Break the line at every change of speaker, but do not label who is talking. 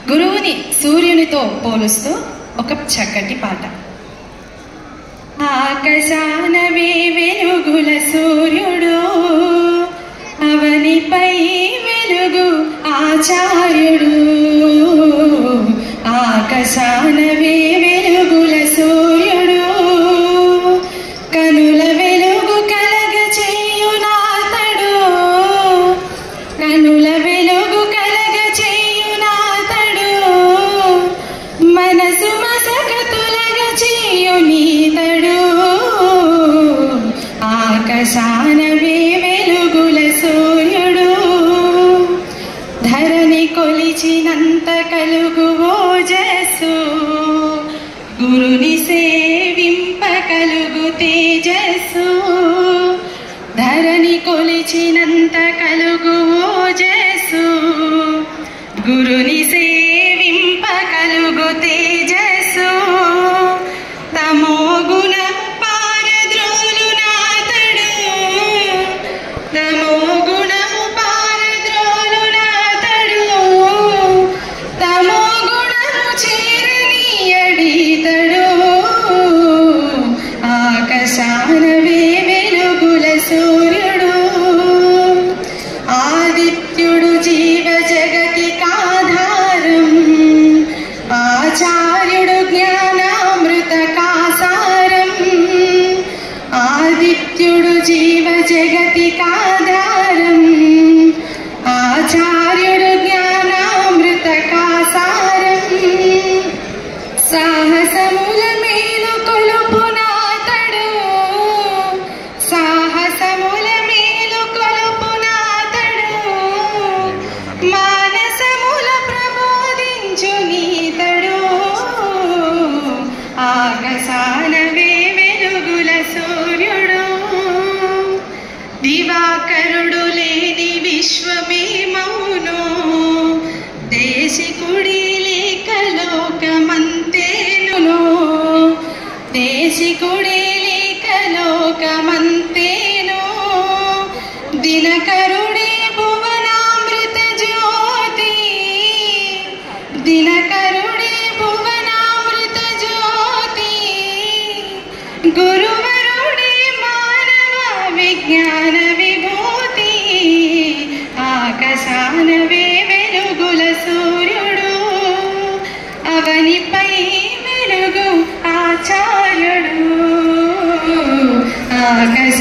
గురువుని సూర్యునితో పోలుస్తూ ఒక చక్కటి పాట. ఆకాశానవే వెలుగుల సూర్యుడు, అవనిపై వెలుగు ఆచార్యుడు. ఆకాశానవే వెలుగుల సూర్యుడు, కనుల వెలుగు కలగ చేయునాతడు. కనుల వెలుగు కలగ చేయునాతడు, మనసు మసక తొలగ చేయునీతడు. ఆకాశానవే వెలుగుల సూర్యుడు, ధరణి కొలిచినంత కలుగు ఓజస్సు. గురుని సేవింప కలుగు తేజస్సు, ధరణి కొలిచినంత కలుగు ఓజస్సు. గురుని సేవింప కలుగు తేజస్సు, తమో గుణం పారద్రోలునాతడు. తమో గుణం పారద్రోలునాతడు, తమో గుణము చేరనీయడీతడు. ఆకాశానవే వెలుగుల సూర్యుడు, ఆదిత్యుడు జీవ జగతికాధారం. ఆచార్యుడు జ్ఞానామృత కాసారం. ఆదిత్యుడు జీవ జగతికాధారం. ఆచార్యుడు జ్ఞానామృత కాసారం. సాహసముల మేలు కొలుపునాతడు. సాహసముల మేలు కొలుపునాతడు, మానసముల ప్రబోధించునీతడు. ఆకాశానవే వెలుగుల సూర్యుడు, దివాకరుడు లేని విశ్వమే మౌను. దేశికుడి లేక లోకమంతేను. దేశికుడి లేక లోకమంతేను. దినకరుడే భువనామృత జ్యోతి. దినకరుడే భువనామృత జ్యోతి. గురువరుడే మానవ విజ్ఞాన విభూతి. ఆకాశానవే వెలుగుల సూర్యుడు, అవనిపై వెలుగు ఆచార్యుడు. ఆకాశ